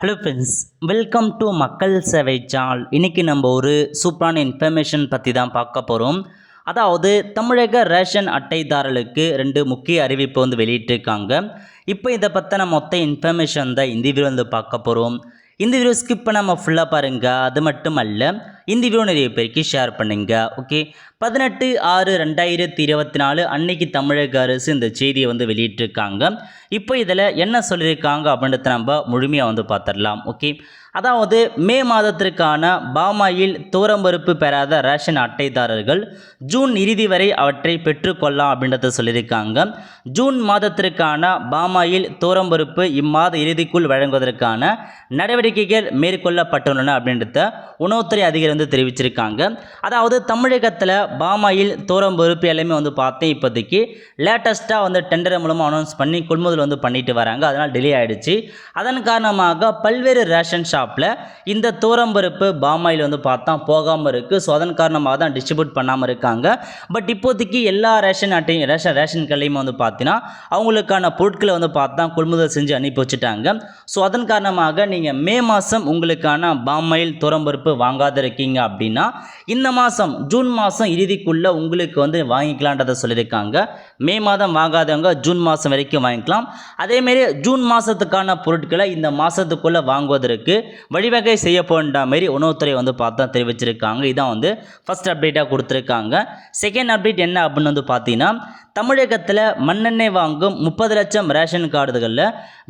Hello friends, welcome to மக்கள் சேவை channel. இன்றைக்கி நம்ம ஒரு சூப்பரான இன்ஃபர்மேஷன் பற்றி தான் பார்க்க போகிறோம். அதாவது தமிழக ரேஷன் அட்டைதாரர்களுக்கு 2 முக்கிய அறிவிப்பு வெளியிட்டிருக்காங்க. இப்போ இதை பற்றின மொத்த இன்ஃபர்மேஷன் தான் இந்த வீடியோ பார்க்க போகிறோம். இந்த வீடியோ ஸ்கிப் பண்ணாமல் ஃபுல்லாக பாருங்கள். அது மட்டும் அல்ல, இந்த வீடியோ நிறைய பேருக்கு ஷேர் பண்ணுங்கள். ஓகே, 18/6/2024 அன்னைக்கு தமிழக அரசு இந்த செய்தியை வெளியிட்டிருக்காங்க. இப்போ இதில் என்ன சொல்லியிருக்காங்க அப்படின்றத நம்ம முழுமையாக பார்த்துடலாம். ஓகே, அதாவது மே மாதத்திற்கான பாமாயில் தூரம்பருப்பு பெறாத ரேஷன் அட்டைதாரர்கள் ஜூன் இறுதி வரை அவற்றை பெற்றுக்கொள்ளலாம் அப்படின்றத சொல்லியிருக்காங்க. ஜூன் மாதத்திற்கான பாமாயில் தூரம்பருப்பு இம்மாத இறுதிக்குள் வழங்குவதற்கான நடவடிக்கைகள் மேற்கொள்ளப்பட்டுள்ளன அப்படின்றத உணவுத்துறை அதிகாரி தெரிவிச்சிருக்காங்க. அதாவது தமிழகத்தில் பாமாயில் தூரம்பருப்பு எல்லாமே பார்த்தேன் இப்போதைக்கு லேட்டஸ்ட்டாக டெண்டர் மூலமாக அனௌன்ஸ் பண்ணி கொள்முதல் பண்ணிட்டு வராங்க. அதனால் டிலே ஆகிடுச்சு. அதன் காரணமாக பல்வேறு ரேஷன் ஷாப்பில் இந்த தூரம்பருப்பு பாமாயில் பார்த்தா போகாமல் இருக்குது. ஸோ அதன் காரணமாக தான் டிஸ்ட்ரிபியூட் பண்ணாமல் இருக்காங்க. பட் இப்போதைக்கு எல்லா ரேஷன் கடையுமே பார்த்தீங்கன்னா அவங்களுக்கான பொருட்களை பார்த்தா கொள்முதல் செஞ்சு அனுப்பி வச்சுட்டாங்க. ஸோ அதன் காரணமாக நீங்கள் மே மாதம் உங்களுக்கான பாமாயில் தூரம்பருப்பு வாங்காத இருக்கீங்க அப்படின்னா இந்த மாதம் ஜூன் மாதம் இறுதிக்குள்ளே உங்களுக்கு வாங்கிக்கலான்றதை சொல்லியிருக்காங்க. மே மாதம் வாங்காதவங்க ஜூன் மாதம் வரைக்கும் வாங்கிக்கலாம். அதேமாரி ஜூன் மாதத்துக்கான பொருட்களை இந்த மாதத்துக்குள்ளே வாங்குவதற்கு வழிவகை செய்யப்பட்ட மாரி உணவுத்துறை பார்த்தா தெரிவிச்சிருக்காங்க. இதான் ஃபர்ஸ்ட் அப்டேட்டாக கொடுத்துருக்காங்க. செகண்ட் அப்டேட் என்ன அப்படின்னு பார்த்தீங்கன்னா, தமிழகத்தில் மண்ணெண்ணெய் வாங்கும் 30 லட்சம் ரேஷன் கார்டுகளில்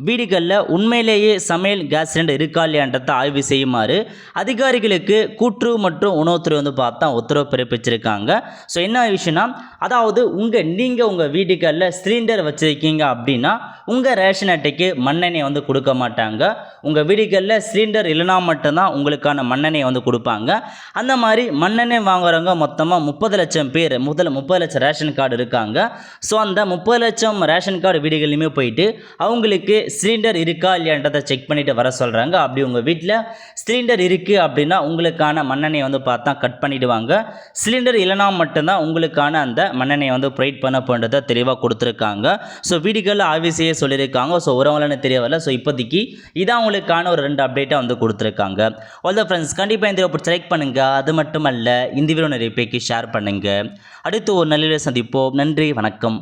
வீடுகளில் உண்மையிலேயே சமையல் கேஸ் சிலிண்டர் இருக்கா இல்லையான்றதை ஆய்வு செய்யுமாறு அதிகாரிகளுக்கு கூட்டுறவு மற்றும் உணவுத்துறை பார்த்தா உத்தரவு பிறப்பிச்சிருக்காங்க. ஸோ என்ன விஷயம்னா, அதாவது நீங்கள் உங்கள் வீடுகளில் சிலிண்டர் வச்சுருக்கீங்க அப்படின்னா உங்கள் ரேஷன் அட்டைக்கு மண்ணெண்ணெய் கொடுக்க மாட்டாங்க. உங்கள் வீடுகளில் சிலிண்டர் இல்லைனா மட்டும்தான் உங்களுக்கான மண்ணெண்ணெய் கொடுப்பாங்க. அந்த மாதிரி மண்ணெண்ணெய் வாங்குறவங்க மொத்தமாக 30 லட்சம் பேர், 30 லட்சம் ரேஷன் கார்டு இருக்காங்க. ஸோ அந்த 30 லட்சம் ரேஷன் கார்டு வீடுகளையுமே போயிட்டு அவங்களுக்கு சிலிண்டர் இருக்கா இல்லையான்றதை செக் பண்ணிவிட்டு வர சொல்கிறாங்க. அப்படி உங்கள் வீட்டில் சிலிண்டர் இருக்குது அப்படின்னா உங்களுக்கான மண்ணெண்ணெய் பார்த்தா கட் பண்ணிவிடுவாங்க. சிலிண்டர் இல்லைனா மட்டும்தான் உங்களுக்கான அந்த மண்ணெண்ணெய் ப்ரொவைட் பண்ண போன்றதை தெளிவாக கொடுத்துருக்காங்க. ஸோ வீடுகளில் ஆய்வு செய்ய சொல்லியிருக்காங்க. ஸோ உறவுலன்னு தெரிய வரல. ஸோ இப்போதைக்கு இதான் உங்களுக்கான ஒரு 2 அப்டேட்டாக கொடுத்துருக்காங்க. ஆல் த ஃப்ரெண்ட்ஸ், கண்டிப்பாக இந்த வீடியோ செலக்ட் பண்ணுங்கள். அது மட்டும் அல்ல, இந்த வீடியோ நிறைய பேருக்கு ஷேர் பண்ணுங்கள். அடுத்து ஒரு நல்ல சந்திப்போம். நன்றி, வணக்கம்.